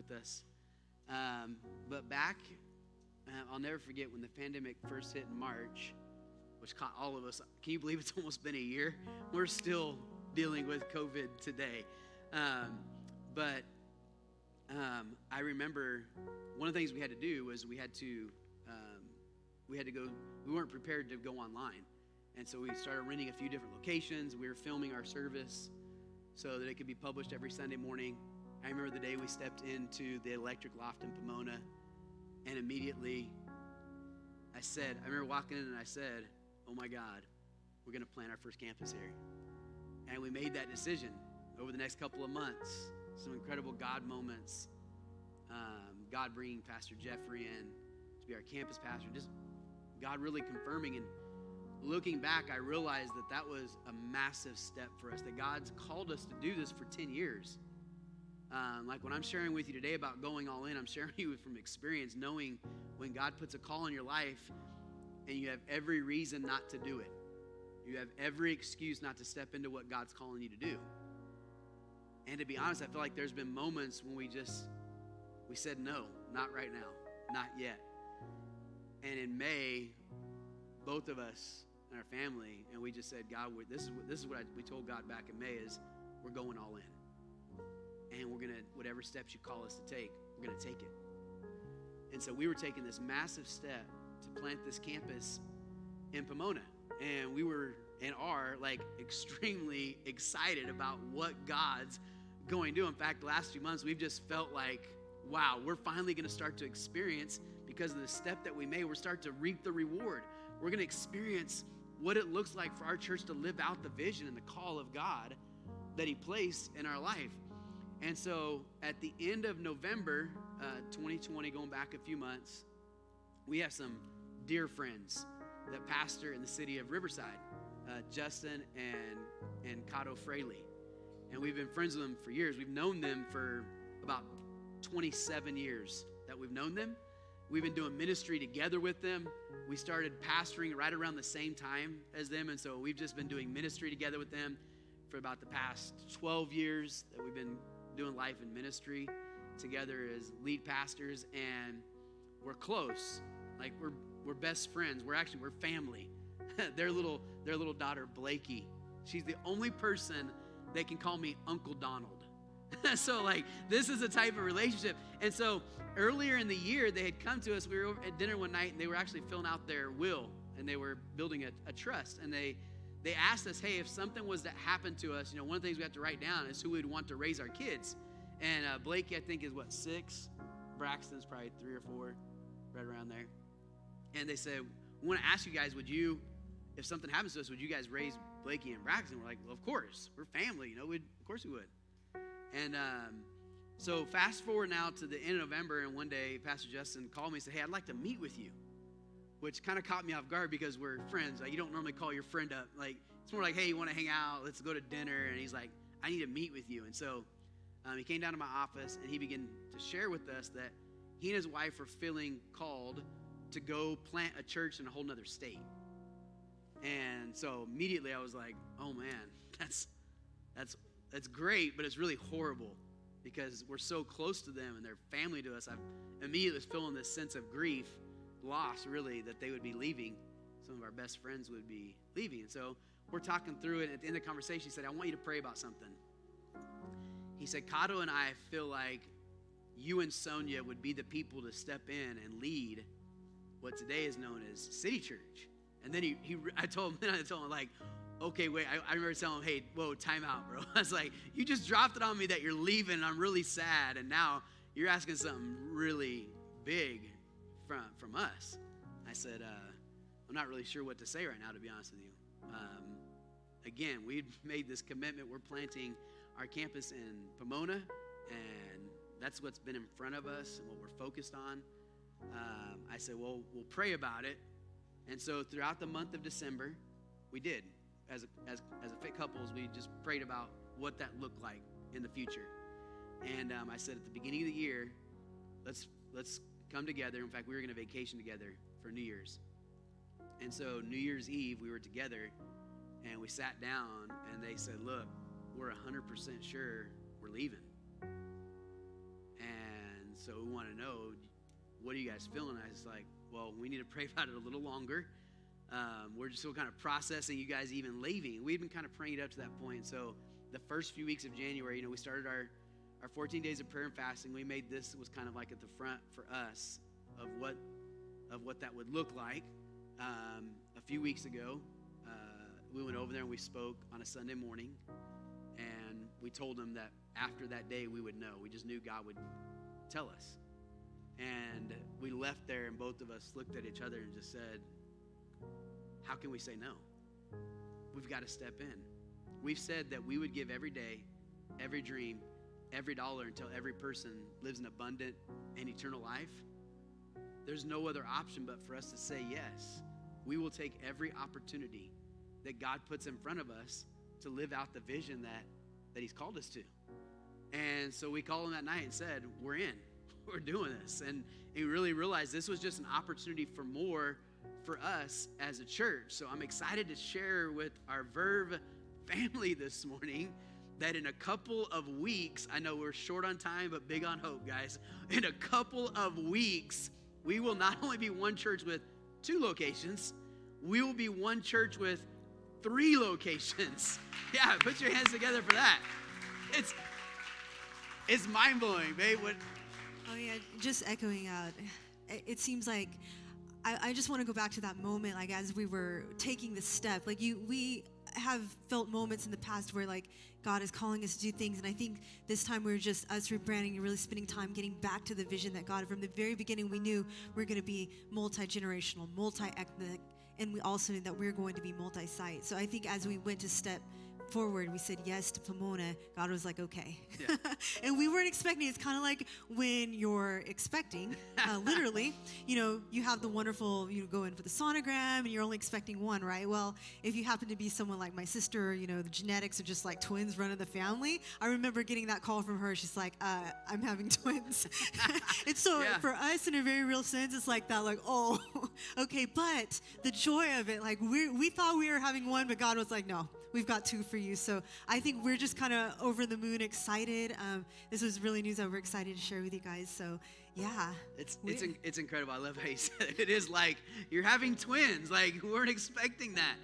with us. But back, I'll never forget when the pandemic first hit in March, which caught all of us. Can you believe it's almost been a year? We're still dealing with COVID today. But I remember one of the things we had to do was we had to go, we weren't prepared to go online. And so we started renting a few different locations. We were filming our service so that it could be published every Sunday morning. I remember the day we stepped into the electric loft in Pomona, and immediately I remember walking in and I said, oh my God, we're going to plant our first campus here. And we made that decision over the next couple of months. Some incredible God moments. God bringing Pastor Jeffrey in to be our campus pastor. Just God really confirming. And looking back, I realized that was a massive step for us, that God's called us to do this for 10 years. Like when I'm sharing with you today about going all in, I'm sharing you from experience, knowing when God puts a call in your life and you have every reason not to do it. You have every excuse not to step into what God's calling you to do. And to be honest, I feel like there's been moments when we said no, not right now, not yet. And in May, both of us and our family, and we just said, God, this is what we told God back in May is we're going all in. And we're going to, whatever steps you call us to take, we're going to take it. And so we were taking this massive step to plant this campus in Pomona. And we were and are like extremely excited about what God's going to do. In fact, the last few months, we've just felt like, wow, we're finally going to start to experience, because of the step that we made, we're starting to reap the reward. We're going to experience what it looks like for our church to live out the vision and the call of God that he placed in our life. And so at the end of November 2020, going back a few months, we have some dear friends that pastor in the city of Riverside, Justin and Cato Fraley. And we've been friends with them for years. We've known them for about 27 years that we've known them. We've been doing ministry together with them. We started pastoring right around the same time as them. And so we've just been doing ministry together with them for about the past 12 years that we've been doing life and ministry together as lead pastors. And we're close. Like we're best friends. We're family. Their little daughter, Blakey, she's the only person that can call me Uncle Donald. So like this is a type of relationship. And so earlier in the year, they had come to us. We were over at dinner one night, and they were actually filling out their will, and they were building a trust. And they asked us, hey, if something was to happen to us, one of the things we have to write down is who we'd want to raise our kids. And Blakey, I think, is 6. Braxton's probably 3 or 4, right around there. And they said, we want to ask you guys, if something happens to us, would you guys raise Blakey and Braxton? We're like, well, of course. We're family, of course we would. And so fast forward now to the end of November, and one day Pastor Justin called me and said, hey, I'd like to meet with you, which kind of caught me off guard because we're friends. Like, you don't normally call your friend up. Like, it's more like, hey, you want to hang out? Let's go to dinner. And he's like, I need to meet with you. And so he came down to my office, and he began to share with us that he and his wife were feeling called to go plant a church in a whole nother state. And so immediately I was like, oh man, that's great, but it's really horrible because we're so close to them and they're family to us. I immediately was feeling this sense of grief, loss really, that they would be leaving. Some of our best friends would be leaving. And so we're talking through it. At the end of the conversation, he said, I want you to pray about something. He said, Cato and I feel like you and Sonya would be the people to step in and lead what today is known as City Church. And then I told him like, okay, wait, I remember telling him, hey, whoa, time out, bro. I was like, you just dropped it on me that you're leaving, and I'm really sad, and now you're asking something really big from us. I said, I'm not really sure what to say right now, to be honest with you. Again, we made this commitment. We're planting our campus in Pomona, and that's what's been in front of us and what we're focused on. I said, well, we'll pray about it. And so throughout the month of December, we did. As a fit couples, we just prayed about what that looked like in the future. And I said at the beginning of the year, let's come together. In fact, we were going to vacation together for New Year's. And so New Year's Eve, we were together, and we sat down, and they said, look, we're 100% sure we're leaving. And so we want to know, what are you guys feeling? I was like, well, we need to pray about it a little longer. We're just still kind of processing you guys even leaving. We've been kind of praying it up to that point. So the first few weeks of January, we started our 14 days of prayer and fasting. We made this was kind of like at the front for us of what that would look like. A few weeks ago, we went over there and we spoke on a Sunday morning, and we told them that after that day we would know. We just knew God would tell us. And we left there, and both of us looked at each other and just said, how can we say no? We've got to step in. We've said that we would give every day, every dream, every dollar until every person lives an abundant and eternal life. There's no other option but for us to say yes. We will take every opportunity that God puts in front of us to live out the vision that he's called us to. And so we called him that night and said, we're in. We're doing this. And we really realized this was just an opportunity for more for us as a church. So I'm excited to share with our VERVE family this morning that in a couple of weeks, I know we're short on time, but big on hope, guys. In a couple of weeks, we will not only be one church with 2 locations, we will be one church with 3 locations. Yeah, put your hands together for that. It's mind-blowing, babe. Oh yeah, just echoing out. It seems like I just want to go back to that moment, like as we were taking this step. Like we have felt moments in the past where like God is calling us to do things, and I think this time we were just us rebranding and really spending time getting back to the vision that God, from the very beginning, we knew we were going to be multi-generational, multi-ethnic, and we also knew that we were going to be multi-site. So I think as we went to step forward, we said yes to Pomona. God was like, okay. Yeah. And we weren't expecting. It's kind of like when you're expecting, literally, you have the wonderful, you go in for the sonogram and you're only expecting one, right? Well, if you happen to be someone like my sister, the genetics are just like twins running the family. I remember getting that call from her. She's like, I'm having twins. And so for us, in a very real sense, it's like that, like, oh, okay. But the joy of it, like we thought we were having one, but God was like, no. We've got 2 for you. So I think we're just kind of over the moon excited. This was really news that we're excited to share with you guys. So yeah. It's incredible. I love how you said it. It is like you're having twins. Like we weren't expecting that.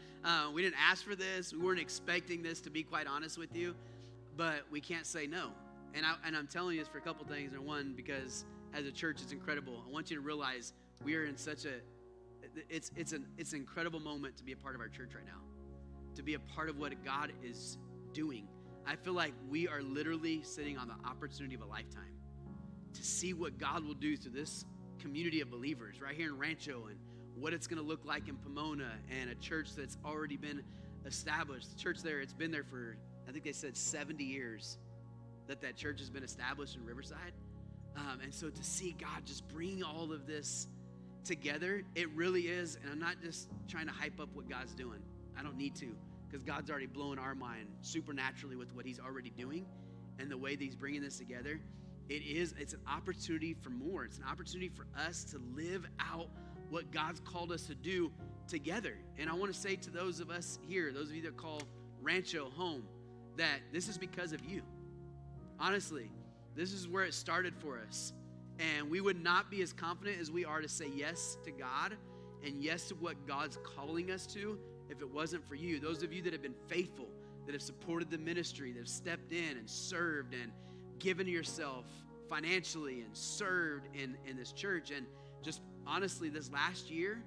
We didn't ask for this. We weren't expecting this, to be quite honest with you. But we can't say no. And I'm telling you this for a couple things. And one, because as a church, it's incredible. I want you to realize we are in such it's an incredible moment to be a part of our church right now. To be a part of what God is doing. I feel like we are literally sitting on the opportunity of a lifetime to see what God will do through this community of believers right here in Rancho, and what it's going to look like in Pomona, and a church that's already been established. The church there, it's been there for, I think they said 70 years that church has been established in Riverside. And so to see God just bring all of this together, it really is. And I'm not just trying to hype up what God's doing. I don't need to, because God's already blown our mind supernaturally with what he's already doing and the way that he's bringing this together. It's an opportunity for more. It's an opportunity for us to live out what God's called us to do together. And I want to say to those of us here, those of you that call Rancho home, that this is because of you. Honestly, this is where it started for us. And we would not be as confident as we are to say yes to God and yes to what God's calling us to if it wasn't for you. Those of you that have been faithful, that have supported the ministry, that have stepped in and served and given yourself financially and served in this church. And just honestly, this last year,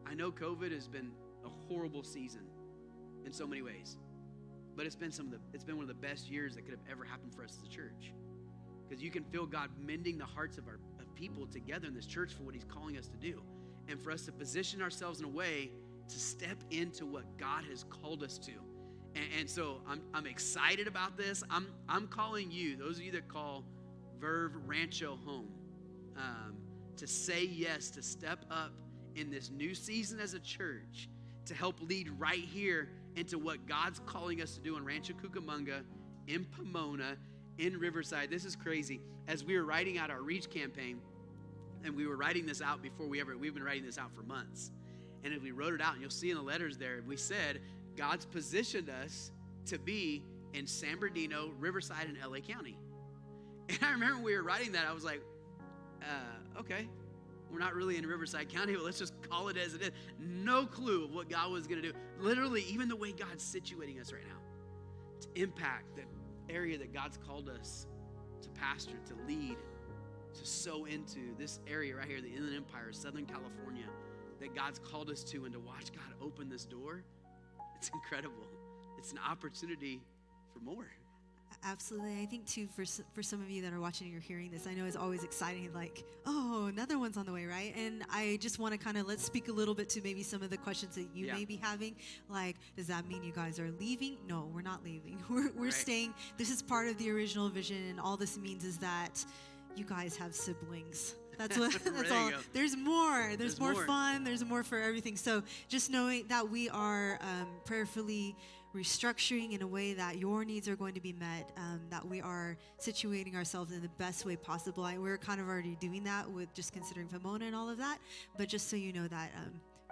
I know COVID has been a horrible season in so many ways, but it's been one of the best years that could have ever happened for us as a church, because you can feel God mending the hearts of people together in this church for what he's calling us to do, and for us to position ourselves in a way to step into what God has called us to. And so I'm excited about this. I'm calling you, those of you that call VERVE Rancho home, to say yes, to step up in this new season as a church, to help lead right here into what God's calling us to do in Rancho Cucamonga, in Pomona, in Riverside. This is crazy. As we were writing out our Reach campaign, and we were writing this out we've been writing this out for months. And as we wrote it out, and you'll see in the letters there, we said, God's positioned us to be in San Bernardino, Riverside, and LA County. And I remember when we were writing that, I was like, okay, we're not really in Riverside County, but let's just call it as it is. No clue of what God was going to do. Literally, even the way God's situating us right now to impact the area that God's called us to pastor, to lead, to sow into this area right here, the Inland Empire, Southern California, that God's called us to, and to watch God open this door. It's incredible. It's an opportunity for more. Absolutely. I think, too, for some of you that are watching or hearing this, I know it's always exciting, like, oh, another one's on the way, right? And I just want to let's speak a little bit to maybe some of the questions that you may be having. Like, does that mean you guys are leaving? No, we're not leaving. We're staying. This is part of the original vision, and all this means is that you guys have siblings. That's what. That's all. There's more. There's more fun. There's more for everything. So just knowing that we are prayerfully restructuring in a way that your needs are going to be met, that we are situating ourselves in the best way possible. We're kind of already doing that with just considering Pomona and all of that. But just so you know that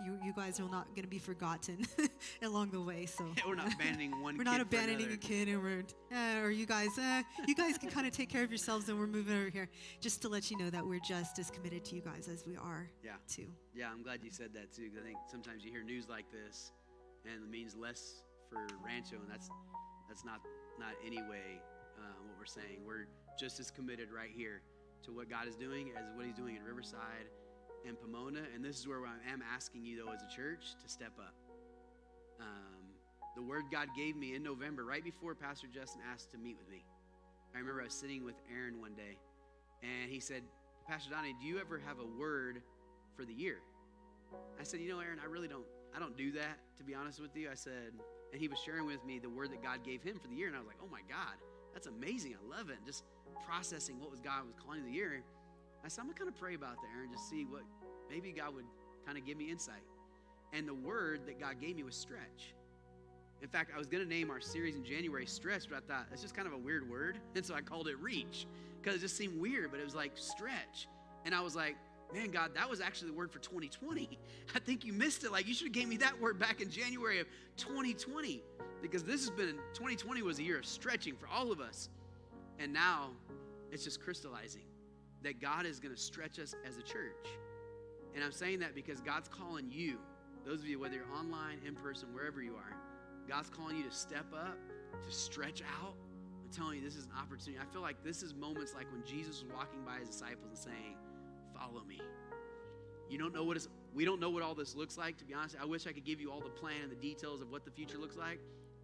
you guys are not going to be forgotten along the way. So we're not abandoning one. We're not abandoning a kid, and we're or you guys can kind of take care of yourselves, and we're moving over here. Just to let you know that we're just as committed to you guys as we are too. Yeah, I'm glad you said that too, because I think sometimes you hear news like this, and it means less for Rancho, and that's not any way what we're saying. We're just as committed right here to what God is doing as what He's doing in Riverside and Pomona, and this is where I am asking you, though, as a church, to step up. The word God gave me in November, right before Pastor Justin asked to meet with me. I remember I was sitting with Aaron one day, and he said, Pastor Donnie, do you ever have a word for the year? I said, Aaron, I don't do that, to be honest with you. I said, and he was sharing with me the word that God gave him for the year, and I was like, oh my God, that's amazing. I love it. And just processing what God was calling the year. I said, I'm going to kind of pray about that, Aaron, just see what maybe God would kind of give me insight. And the word that God gave me was stretch. In fact, I was going to name our series in January Stretch, but I thought it's just kind of a weird word. And so I called it Reach, because it just seemed weird, but it was like stretch. And I was like, man, God, that was actually the word for 2020. I think you missed it. Like, you should have gave me that word back in January of 2020, because 2020 was a year of stretching for all of us. And now it's just crystallizing that God is going to stretch us as a church. And I'm saying that because God's calling you, those of you, whether you're online, in person, wherever you are, God's calling you to step up, to stretch out. I'm telling you, this is an opportunity. I feel like this is moments like when Jesus was walking by his disciples and saying, follow me. We don't know what all this looks like, to be honest. I wish I could give you all the plan and the details of what the future looks like.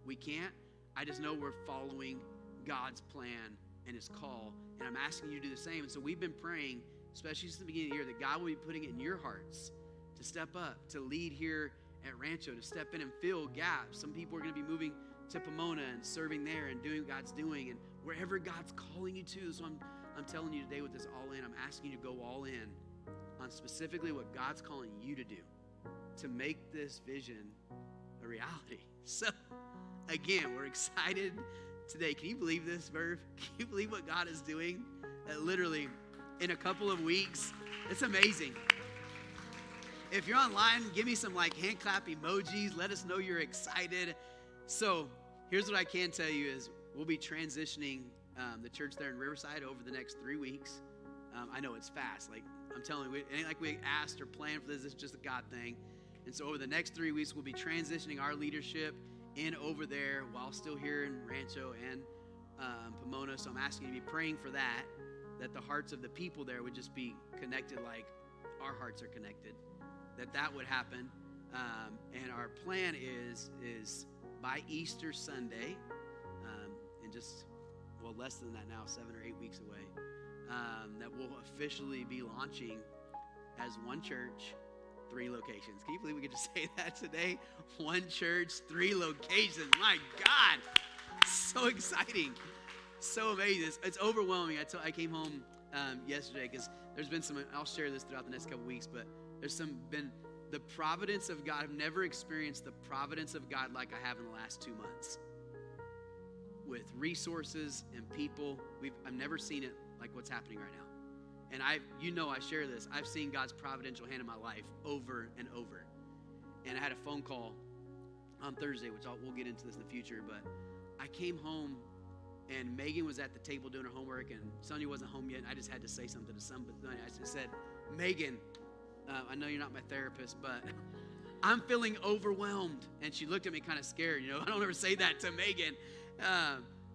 We can't. I just know we're following God's plan and his call, and I'm asking you to do the same. And so we've been praying, especially since the beginning of the year, that God will be putting it in your hearts to step up, to lead here at Rancho, to step in and fill gaps. Some people are going to be moving to Pomona and serving there and doing what God's doing, and wherever God's calling you to. So I'm telling you today with this all in, I'm asking you to go all in on specifically what God's calling you to do to make this vision a reality. So again, we're excited today. Can you believe this, Verve? Can you believe what God is doing? Literally in a couple of weeks. It's amazing. If you're online, give me some hand clap emojis. Let us know you're excited. So here's what I can tell you is we'll be transitioning the church there in Riverside over the next 3 weeks. I know it's fast. I'm telling you, it ain't like we asked or planned for this. It's just a God thing. And so over the next 3 weeks, we'll be transitioning our leadership in over there while still here in Rancho and Pomona. So I'm asking you to be praying for that the hearts of the people there would just be connected like our hearts are connected, that would happen. And our plan is by Easter Sunday, and just, less than that now, 7 or 8 weeks away, that we'll officially be launching as one church, 3 locations. Can you believe we could just say that today? One church, 3 locations. My God, so exciting, so amazing. It's overwhelming. I came home yesterday because there's been some, I'll share this throughout the next couple weeks, but there's been the providence of God. I've never experienced the providence of God like I have in the last 2 months. With resources and people, I've never seen it like what's happening right now. And I share this. I've seen God's providential hand in my life over and over. And I had a phone call on Thursday, which we'll get into this in the future, but I came home And Megan was at the table doing her homework, and Sonya wasn't home yet. And I just had to say something to somebody. I just said, Megan, I know you're not my therapist, but I'm feeling overwhelmed. And she looked at me kind of scared. I don't ever say that to Megan.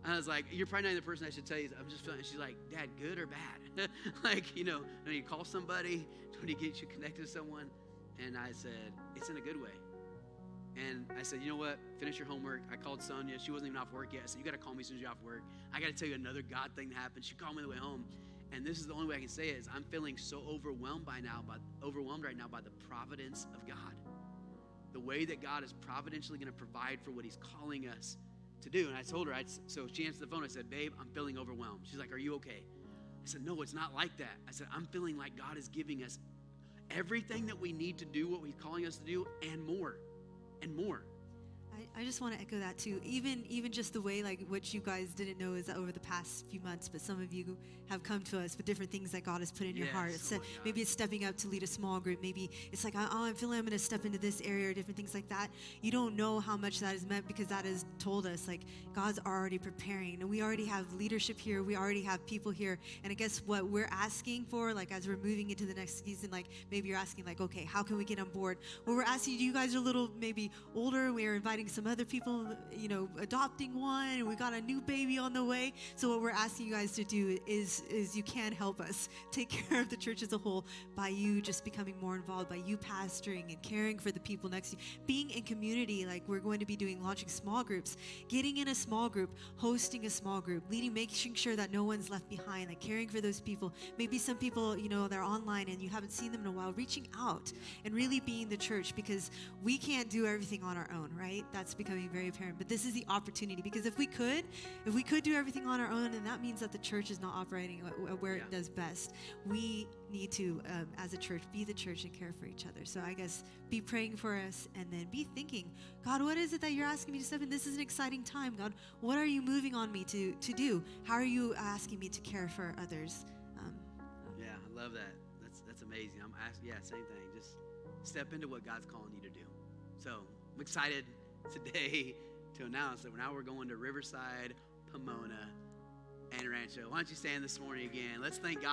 I was like, you're probably not the person I should tell you. I'm just feeling. She's like, Dad, good or bad? Do I need to call somebody? Do I need to get you connected to someone? And I said, it's in a good way. And I said, you know what? Finish your homework. I called Sonya. She wasn't even off work yet. I said, you got to call me as soon as you're off work. I got to tell you another God thing that happened. She called me on the way home. And this is the only way I can say it is I'm feeling so overwhelmed right now by the providence of God. The way that God is providentially going to provide for what he's calling us to do. And I told her, so she answered the phone. I said, babe, I'm feeling overwhelmed. She's like, are you okay? I said, no, it's not like that. I said, I'm feeling like God is giving us everything that we need to do what he's calling us to do and more. And more. I just want to echo that too. Even just the way, like, what you guys didn't know is that over the past few months, but some of you have come to us with different things that God has put in your heart. So maybe it's stepping up to lead a small group. Maybe it's like, I'm feeling I'm going to step into this area, or different things like that. You don't know how much that has meant, because that has told us, like, God's already preparing. And we already have leadership here. We already have people here. And I guess what we're asking for, like, as we're moving into the next season, like, maybe you're asking, like, okay, how can we get on board? Well, we're asking you guys are a little maybe older. We're inviting some other people, adopting one, and we got a new baby on the way. So what we're asking you guys to do is you can help us take care of the church as a whole by you just becoming more involved, by you pastoring and caring for the people next to you, being in community. Like, we're going to be launching small groups, getting in a small group, hosting a small group, leading, making sure that no one's left behind, like caring for those people. Maybe some people, they're online and you haven't seen them in a while, reaching out and really being the church, because we can't do everything on our own, right? That's becoming very apparent. But this is the opportunity, because if we could do everything on our own, then that means that the church is not operating where it does best. We need to, as a church, be the church and care for each other. So I guess be praying for us, and then be thinking, God, what is it that you're asking me to step in? This is an exciting time. God, what are you moving on me to do? How are you asking me to care for others? Yeah, I love that. That's amazing. I'm asking, same thing. Just step into what God's calling you to do. So I'm excited today to announce that now we're going to Riverside, Pomona, and Rancho. Why don't you stand this morning again? Let's thank God.